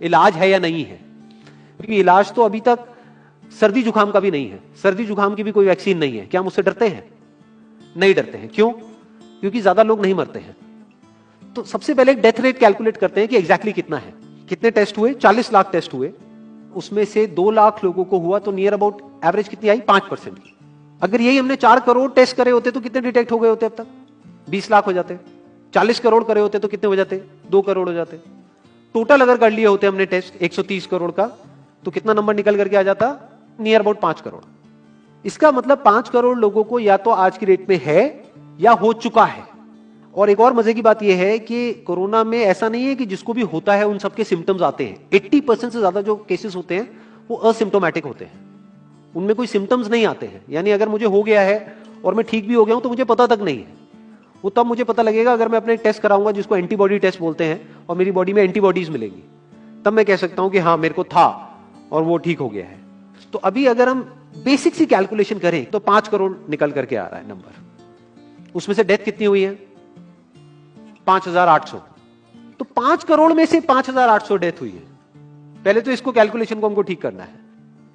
इलाज है या नहीं है, क्योंकि इलाज तो अभी तक सर्दी जुकाम का भी नहीं है, सर्दी जुकाम की भी कोई वैक्सीन नहीं है। क्या हम उससे डरते हैं? नहीं डरते हैं। क्यों? क्योंकि ज्यादा लोग नहीं मरते हैं। तो सबसे पहले डेथ रेट कैलकुलेट करते हैं कि एग्जैक्टली कितना है। कितने टेस्ट हुए? 40 लाख टेस्ट हुए, उसमें से 2 लाख लोगों को हुआ, तो नियर अबाउट एवरेज कितनी आई? 5% की। अगर यही हमने 4 करोड़ टेस्ट करे होते तो कितने डिटेक्ट हो गए होते अब तक? 20 लाख हो जाते। 40 करोड़ करे होते तो कितने हो जाते? 2 करोड़ हो जाते। टोटल अगर कर लिए होते हमने टेस्ट 130 करोड़ का, तो कितना नंबर निकल करके आ जाता? Near about 5 crore. इसका मतलब 5 करोड़ लोगों को या तो आज की डेट में है या हो चुका है। और एक और मजे की बात यह है कि कोरोना में ऐसा नहीं है कि जिसको भी होता है उन सबके सिम्टम्स आते हैं। 80% से ज्यादा जो केसेस होते हैं वो असिम्टोमेटिक होते हैं, उनमें कोई सिम्टम्स नहीं आते हैं। यानी अगर मुझे हो गया है और मैं ठीक भी हो गया हूं तो मुझे पता तक नहीं है। वो तब मुझे पता लगेगा अगर मैं अपने टेस्ट कराऊंगा, जिसको एंटीबॉडी टेस्ट बोलते हैं, और मेरी बॉडी में एंटीबॉडीज मिलेंगी, तब मैं कह सकता हूं कि हाँ मेरे को था और वो ठीक हो गया है। तो अभी अगर हम बेसिक सी कैलकुलेशन करें तो 5 करोड़ निकल करके आ रहा है नंबर। उसमें से डेथ कितनी हुई है? 5,800। तो 5 करोड़ में से 5,800 डेथ हुई है। पहले तो इसको कैलकुलेशन को हमको ठीक करना है।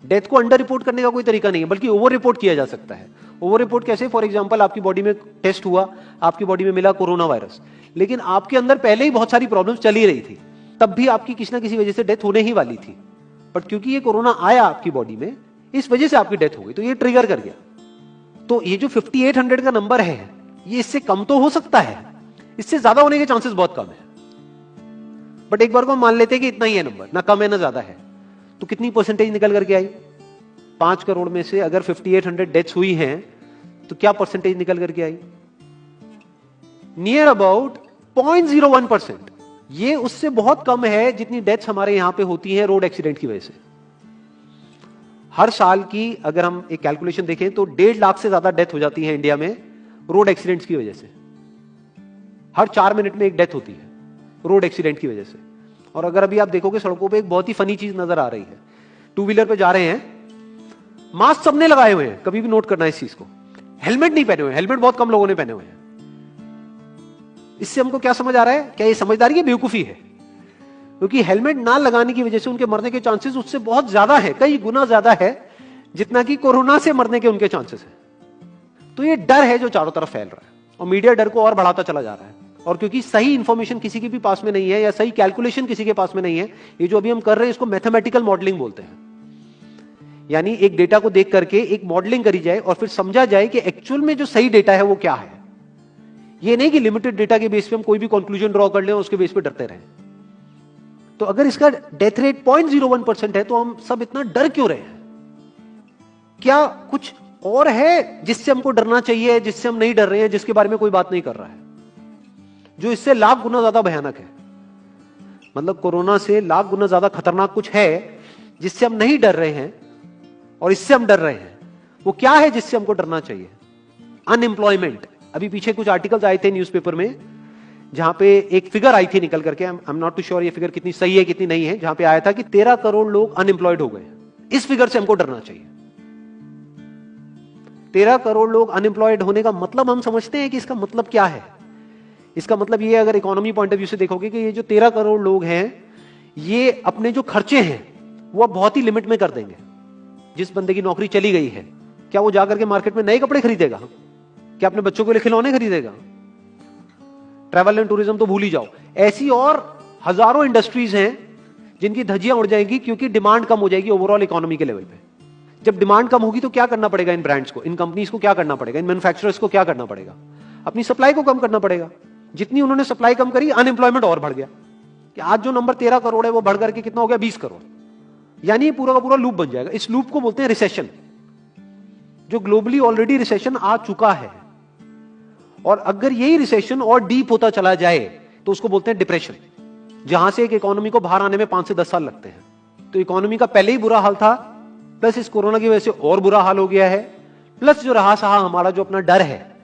डेथ को अंडर रिपोर्ट करने का कोई तरीका नहीं है, बल्कि ओवर रिपोर्ट किया जा सकता है। ओवर रिपोर्ट कैसे? फॉर एग्जांपल आपकी बॉडी में टेस्ट हुआ, आपकी बॉडी में मिला कोरोना वायरस, लेकिन आपके अंदर पहले ही बहुत सारी प्रॉब्लम्स चली रही थी, तब भी आपकी किसी ना किसी वजह से डेथ होने ही वाली थी। बट क्योंकि ये कोरोना आया आपकी बॉडी में, इस वजह से आपकी डेथ हो गई, तो ये ट्रिगर कर गया। तो ये जो 5800 का नंबर है, ये इससे कम तो हो सकता है, इससे ज्यादा होने के चांसेस बहुत कम है। बट एक बार को हम मान लेते हैं कि इतना ही है नंबर, ना कम है ना ज्यादा है, तो कितनी परसेंटेज निकल करके आई? 5 करोड़ में से अगर 5800 डेथ्स हुई हैं तो क्या परसेंटेज निकल करके आई? Near about 0.01%। ये उससे बहुत कम है जितनी डेथ्स हमारे यहां पे होती हैं रोड एक्सीडेंट की वजह से। हर साल की अगर हम एक कैलकुलेशन देखें तो 1.5 लाख से ज्यादा डेथ हो जाती है इंडिया में रोड एक्सीडेंट्स की वजह से। हर 4 मिनट में एक डेथ होती है रोड एक्सीडेंट की वजह से। और अगर अभी आप देखोगे सड़कों पे एक बहुत ही फनी चीज नजर आ रही है। 2 व्हीलर पे जा रहे हैं, मास्क सबने लगाए हुए हैं, कभी भी नोट करना इस चीज को। हेलमेट नहीं पहने हुए, हेलमेट बहुत कम लोगों ने पहने हुए हैं। इससे हमको क्या समझ आ रहा है? क्या ये समझदारी है, बेवकूफी है? क्योंकि हेलमेट ना लगाने की वजह से उनके मरने के चांसेस उससे बहुत ज्यादा है, कई गुना ज्यादा है जितना कि कोरोना से मरने के उनके चांसेस है। तो ये डर है जो चारों तरफ फैल रहा है, और मीडिया डर को और बढ़ाता चला जा रहा है। और क्योंकि सही इंफॉर्मेशन किसी के भी पास में नहीं है, या सही कैलकुलेशन किसी के पास में नहीं है, ये जो अभी हम कर रहे हैं इसको मैथमेटिकल मॉडलिंग बोलते हैं। यानी एक डेटा को देख करके एक मॉडलिंग करी जाए और फिर समझा जाए कि एक्चुअल में जो सही डेटा है वो क्या है। ये नहीं कि लिमिटेड डेटा के बेस पे हम कोई भी कंक्लूजन ड्रॉ कर लें और उसके बेस पे डरते रहें। तो अगर इसका डेथ रेट 0.01% है तो हम सब इतना डर क्यों रहे हैं? क्या कुछ और है जिससे हमको डरना चाहिए, जिससे हम नहीं डर रहे हैं, जिसके बारे में कोई बात नहीं कर रहा है, जो इससे लाख गुना ज्यादा भयानक है? मतलब कोरोना से लाख गुना ज्यादा खतरनाक कुछ है जिससे हम नहीं डर रहे हैं और इससे हम डर रहे हैं। वो क्या है जिससे हमको डरना चाहिए? अनएम्प्लॉयमेंट। अभी पीछे कुछ आर्टिकल्स आए थे न्यूज़पेपर में जहां पे एक फिगर आई थी निकल करके, I am not too sure ये फिगर कितनी सही है कितनी नहीं है, जहां पे आया था कि 13 करोड़ लोग अनएम्प्लॉयड हो गए। इस फिगर से हमको डरना चाहिए। 13 करोड़ लोग अनएम्प्लॉयड होने का मतलब हम समझते हैं कि इसका मतलब क्या है? इसका मतलब ये, अगर इकोनॉमी पॉइंट ऑफ व्यू से देखोगे, कि ये जो 13 करोड़ लोग हैं ये अपने जो खर्चे हैं वो बहुत ही लिमिट में कर देंगे। जिस बंदे की नौकरी चली गई है, क्या वो जाकर के मार्केट में नए कपड़े खरीदेगा? क्या अपने बच्चों के लिए खिलौने खरीदेगा? ट्रैवल एंड टूरिज्म तो भूल ही जाओ। ऐसी और हजारों इंडस्ट्रीज हैं जिनकी धज्जियां उड़ जाएंगी क्योंकि डिमांड कम हो जाएगी ओवरऑल इकोनॉमी के लेवल पे। जब डिमांड कम होगी तो क्या करना पड़ेगा इन ब्रांड्स को, इन कंपनीज को क्या करना पड़ेगा, इन मैन्युफैक्चरर्स को क्या करना पड़ेगा? अपनी सप्लाई को कम करना पड़ेगा। जितनी उन्होंने सप्लाई कम करी, अनएम्प्लॉयमेंट और बढ़ गया। कि आज जो नंबर 13 करोड़ है वो बढ़ करके कितना हो गया? 20 करोड़। यानी पूरा का पूरा लूप बन जाएगा। इस लूप को बोलते हैं रिसेशन, जो ग्लोबली ऑलरेडी रिसेशन आ चुका है। और अगर यही रिसेशन और डीप होता चला जाए तो उसको बोलते हैं डिप्रेशन, जहां से एक इकोनॉमी को बाहर आने में 5 से 10 साल लगते हैं। तो इकोनॉमी का पहले ही बुरा हाल था, प्लस इस कोरोना की वजह से और बुरा हाल हो गया है, प्लस जो रहा सहा हमारा जो अपना डर है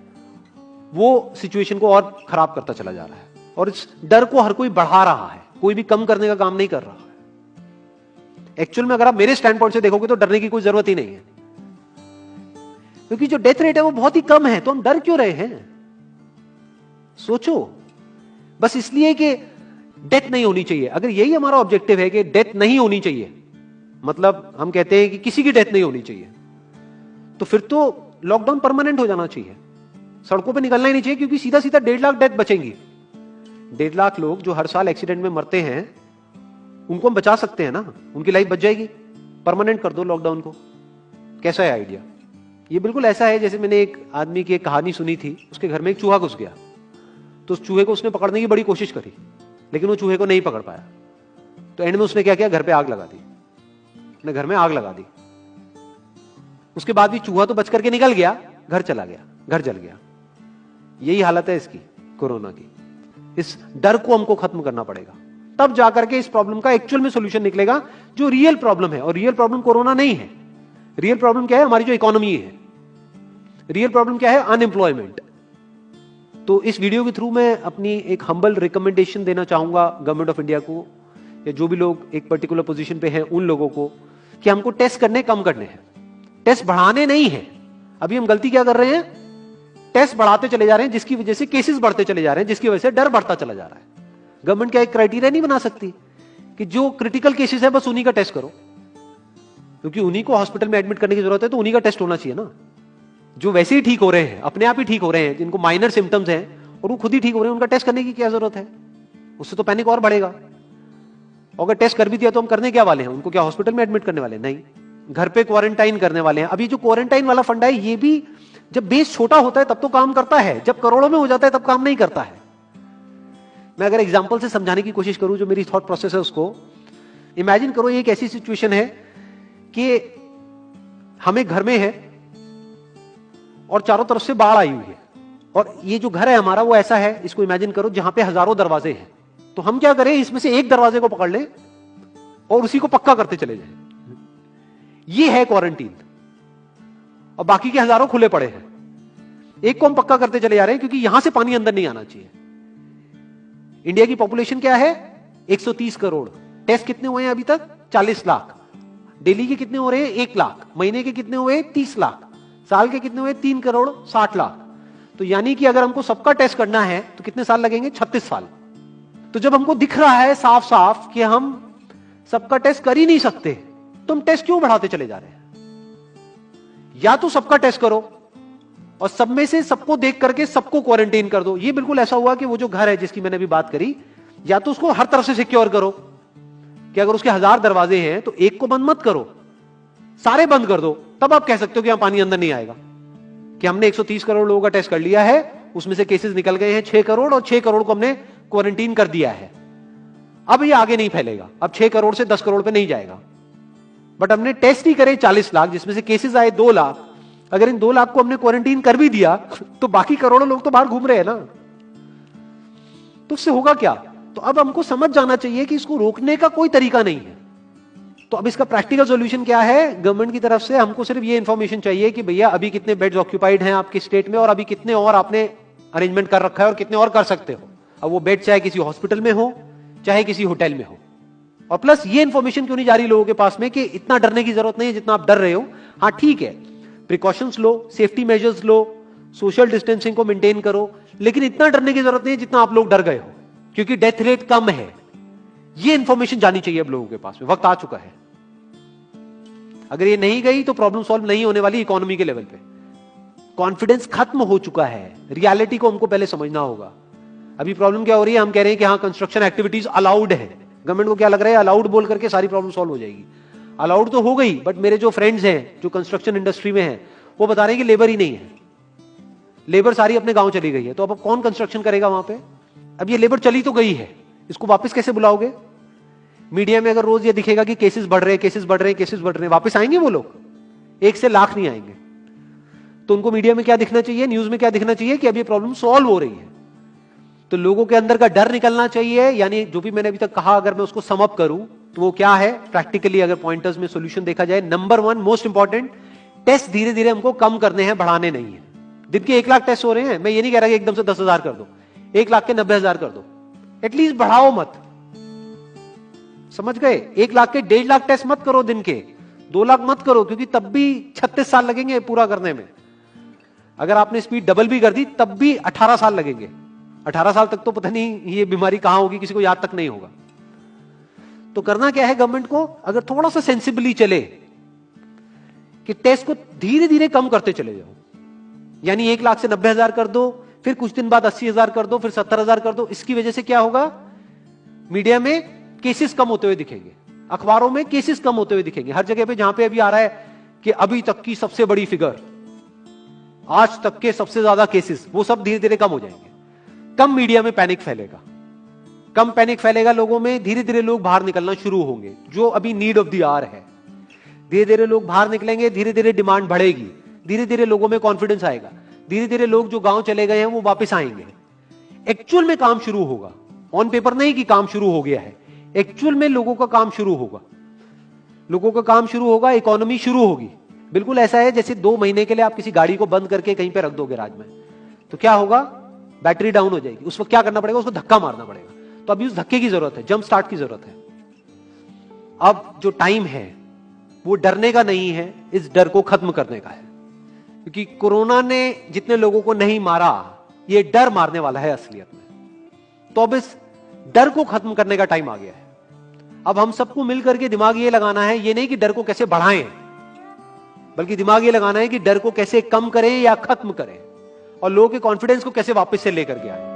वो सिचुएशन को और खराब करता चला जा रहा है। और इस डर को हर कोई बढ़ा रहा है, कोई भी कम करने का काम नहीं कर रहा है। एक्चुअल में अगर आप मेरे स्टैंड पॉइंट से देखोगे तो डरने की कोई जरूरत ही नहीं है, क्योंकि जो डेथ रेट है वो बहुत ही कम है। तो हम डर क्यों रहे हैं? सोचो। बस इसलिए कि डेथ नहीं होनी चाहिए। अगर यही हमारा ऑब्जेक्टिव है कि डेथ नहीं होनी चाहिए, मतलब हम कहते हैं कि किसी की डेथ नहीं होनी चाहिए, तो फिर तो लॉकडाउन परमानेंट हो जाना चाहिए, सड़कों पे निकलना ही नहीं चाहिए, क्योंकि सीधा सीधा 1.5 लाख डेथ बचेंगी। 1.5 लाख लोग जो हर साल एक्सीडेंट में मरते हैं, उनको हम बचा सकते हैं ना, उनकी लाइफ बच जाएगी। परमानेंट कर दो लॉकडाउन को। कैसा है आइडिया? ये बिल्कुल ऐसा है जैसे मैंने एक आदमी की एक कहानी सुनी थी, उसके घर में एक चूहा घुस गया, तो उस चूहे को उसने पकड़ने की बड़ी कोशिश करी, लेकिन वो चूहे को नहीं पकड़ पाया। तो एंड में उसने क्या किया, घर पे आग लगा दी, अपने घर में आग लगा दी। उसके बाद भी चूहा तो बच करके निकल गया, घर चला गया, घर जल गया। यही हालत है इसकी, कोरोना की। इस डर को हमको खत्म करना पड़ेगा, तब जाकर के इस प्रॉब्लम का एक्चुअल में सॉल्यूशन निकलेगा, जो रियल प्रॉब्लम है। और रियल प्रॉब्लम कोरोना नहीं है। रियल प्रॉब्लम क्या है? हमारी जो इकोनॉमी है। रियल प्रॉब्लम क्या है? अनएम्प्लॉयमेंट। तो इस वीडियो के थ्रू मैं अपनी एक हम्बल रिकमेंडेशन देना चाहूंगा गवर्नमेंट ऑफ इंडिया को, या जो भी लोग एक पर्टिकुलर पोजीशन पे हैं उन लोगों को, कि हमको टेस्ट करने कम करने हैं, टेस्ट बढ़ाने नहीं है। अभी हम गलती क्या कर रहे हैं? टेस्ट बढ़ाते चले जा रहे हैं, जिसकी वजह से केसेस बढ़ते चले जा रहे हैं, जिसकी वजह से डर बढ़ता चला जा रहा है। गवर्नमेंट क्या एक क्राइटेरिया नहीं बना सकती कि जो क्रिटिकल केसेस है बस उन्हीं का टेस्ट करो, क्योंकि उन्हीं को हॉस्पिटल में एडमिट करने की जरूरत है, तो उन्हीं का टेस्ट होना चाहिए ना। जो वैसे ही ठीक हो रहे हैं, अपने आप ही ठीक हो रहे हैं, जिनको माइनर सिम्टम्स हैं और वो खुद ही ठीक हो रहे हैं, उनका टेस्ट करने की क्या जरूरत है? उससे तो पैनिक और बढ़ेगा। अगर टेस्ट कर भी दिया तो हम करने क्या वाले हैं? उनको क्या हॉस्पिटल में एडमिट करने वाले हैं? नहीं, घर पे क्वारंटाइन करने वाले हैं। अभी जो क्वारंटाइन वाला फंडा है, ये भी जब बेस छोटा होता है तब तो काम करता है, जब करोड़ों में हो जाता है तब काम नहीं करता है। मैं अगर एग्जांपल से समझाने की कोशिश करूं, जो मेरी थॉट प्रोसेस है उसको इमेजिन करो। एक ऐसी सिचुएशन है कि हम एक घर में है और चारों तरफ से बाढ़ आई हुई है, और ये जो घर है हमारा वो ऐसा है, इसको इमेजिन करो, जहां पे हजारों दरवाजे हैं। तो हम क्या करें, इसमें से एक दरवाजे को पकड़ लें और उसी को पक्का करते चले जाएं। ये है क्वारंटीन, और बाकी के हजारों खुले पड़े हैं। एक को हम पक्का करते चले जा रहे हैं, क्योंकि यहां से पानी अंदर नहीं आना चाहिए। इंडिया की पॉपुलेशन क्या है? 130 करोड़। टेस्ट कितने हुए हैं अभी तक? 40 लाख। दिल्ली के कितने हो रहे हैं? 1 लाख। महीने के कितने हुए? 30 लाख। साल के कितने हुए? 3 करोड़ 60 लाख। तो यानी कि अगर हमको सबका टेस्ट करना है तो कितने साल लगेंगे? 36 साल। तो जब हमको दिख रहा है साफ साफ कि हम सबका टेस्ट कर ही नहीं सकते, तो हम टेस्ट क्यों बढ़ाते चले जा रहे हैं? या तो सबका टेस्ट करो और सब में से सबको देख करके सबको क्वारंटाइन कर दो। ये बिल्कुल ऐसा हुआ कि वो जो घर है जिसकी मैंने अभी बात करी, या तो उसको हर तरफ से सिक्योर करो कि अगर उसके 1000 दरवाजे हैं तो एक को बंद मत करो, सारे बंद कर दो। तब आप कह सकते हो कि यहां पानी अंदर नहीं आएगा, कि हमने 130 करोड़ लोगों का टेस्ट कर लिया है, उसमें से केसेस निकल गए हैं 6 करोड़, और 6 करोड़ को हमने क्वारंटीन कर दिया है। अब ये आगे नहीं फैलेगा, अब 6 करोड़ से 10 करोड़ पे नहीं जाएगा। बट हमने टेस्ट ही करे 40 लाख, जिसमें से केसेस आए 2 लाख। अगर इन 2 लाख को हमने क्वारंटीन कर भी दिया तो बाकी करोड़ों लोग तो बाहर घूम रहे हैं ना, तो उससे होगा क्या? तो अब हमको समझ जाना चाहिए कि इसको रोकने का कोई तरीका नहीं है। तो अब इसका प्रैक्टिकल सॉल्यूशन क्या है? गवर्नमेंट की तरफ से हमको सिर्फ ये इंफॉर्मेशन चाहिए कि भैया अभी कितने बेड्स ऑक्यूपाइड हैं आपके स्टेट में, और अभी कितने और आपने अरेंजमेंट कर रखा है, और कितने और कर सकते हो। अब वो बेड चाहे किसी हॉस्पिटल में हो चाहे किसी होटल में हो। और प्लस ये इंफॉर्मेशन क्यों नहीं जा रही लोगों के पास में कि इतना डरने की जरूरत नहीं है जितना आप डर रहे हो। हाँ ठीक है, प्रिकॉशंस लो, सेफ्टी मेजर्स लो, सोशल डिस्टेंसिंग को मेंटेन करो, लेकिन इतना डरने की जरूरत नहीं है जितना आप लोग डर गए हो, क्योंकि डेथ रेट कम है। ये इंफॉर्मेशन जानी चाहिए अब लोगों के पास में, वक्त आ चुका है। अगर ये नहीं गई तो प्रॉब्लम सॉल्व नहीं होने वाली इकोनॉमी के लेवल पे। कॉन्फिडेंस खत्म हो चुका है, रियलिटी को हमको पहले समझना होगा। अभी प्रॉब्लम क्या हो रही है? हम कह रहे हैं कि हाँ कंस्ट्रक्शन एक्टिविटीज अलाउड है। गवर्नमेंट को क्या लग रहा है? अलाउड बोल करके सारी प्रॉब्लम सॉल्व हो जाएगी। अलाउड तो हो गई, बट मेरे जो फ्रेंड्स हैं जो कंस्ट्रक्शन इंडस्ट्री में हैं, वो बता रहे हैं कि लेबर ही नहीं है, लेबर सारी अपने गांव चली गई है। तो अब कौन कंस्ट्रक्शन करेगा वहां पे? अब ये लेबर चली तो गई है, इसको वापस कैसे बुलाओगे? मीडिया में अगर रोज ये दिखेगा कि केसेस बढ़ रहे हैं, केसेस बढ़ रहे हैं, केसेस बढ़ रहे हैं, वापस आएंगे वो लोग? 1 से लाख नहीं आएंगे। तो उनको मीडिया में क्या दिखना चाहिए, न्यूज में क्या दिखना चाहिए? कि अब ये प्रॉब्लम सॉल्व हो रही है। तो लोगों के अंदर का डर निकलना चाहिए। यानी जो भी मैंने अभी तक कहा, अगर मैं उसको सम अप करूं तो वो क्या है प्रैक्टिकली, अगर पॉइंटर्स में सॉल्यूशन देखा जाए। नंबर 1 मोस्ट इंपॉर्टेंट, टेस्ट धीरे धीरे हमको कम करने हैं, बढ़ाने नहीं है। दिन के 1 लाख टेस्ट हो रहे हैं, मैं ये नहीं कह रहा कि एकदम से 10,000 कर दो, 1 लाख के 90,000 कर दो, एटलीस्ट बढ़ाओ मत। समझ गए? 1 लाख के 1.5 लाख टेस्ट मत करो दिन के, 2 लाख मत करो, क्योंकि तब भी 36 साल लगेंगे पूरा करने में। अगर आपने स्पीड डबल भी कर दी तब भी 18 साल लगेंगे। 18 साल तक तो पता नहीं ये बीमारी कहां होगी, किसी को याद तक नहीं होगा। तो करना क्या है गवर्नमेंट को, अगर थोड़ा सा सेंसिबली चले कि टेस्ट को धीरे धीरे कम करते चले जाओ, यानी 1 लाख से 90,000 कर दो, फिर कुछ दिन बाद 80,000 कर दो, फिर 70,000 कर दो। इसकी वजह से क्या होगा, मीडिया में केसेस कम होते हुए दिखेंगे, अखबारों में केसेस कम होते हुए दिखेंगे, हर जगह पे जहां पे अभी आ रहा है कि अभी तक की सबसे बड़ी फिगर, आज तक के सबसे ज्यादा केसेस, वो सब धीरे धीरे कम हो जाएंगे। कम मीडिया में पैनिक फैलेगा, कम पैनिक फैलेगा लोगों में, धीरे धीरे लोग बाहर निकलना शुरू होंगे, जो अभी नीड ऑफ द आवर है। धीरे धीरे लोग बाहर निकलेंगे, धीरे धीरे डिमांड बढ़ेगी, धीरे धीरे लोगों में कॉन्फिडेंस आएगा, धीरे धीरे लोग जो गांव चले गए हैं वो वापस आएंगे, एक्चुअल में काम शुरू होगा। ऑन पेपर नहीं कि काम शुरू हो गया है, एक्चुअल में लोगों का काम शुरू होगा, लोगों का काम शुरू होगा, इकोनॉमी शुरू होगी। बिल्कुल ऐसा है जैसे 2 महीने के लिए आप किसी गाड़ी को बंद करके कहीं पे रख दोगे राज में, तो क्या होगा, बैटरी डाउन हो जाएगी। उस वक्त क्या करना पड़ेगा, उसको धक्का मारना पड़ेगा। तो अभी उस धक्के की जरूरत है, जंप स्टार्ट की जरूरत है। अब जो टाइम है वो डरने का नहीं है, इस डर को खत्म करने का है, क्योंकि कोरोना ने जितने लोगों को नहीं मारा, ये डर मारने वाला है असलियत में। तो अब इस डर को खत्म करने का टाइम आ गया है। अब हम सबको मिलकर के दिमाग ये लगाना है, ये नहीं कि डर को कैसे बढ़ाएं, बल्कि दिमाग ये लगाना है कि डर को कैसे कम करें या खत्म करें, और लोगों के कॉन्फिडेंस को कैसे वापस से लेकर के आए।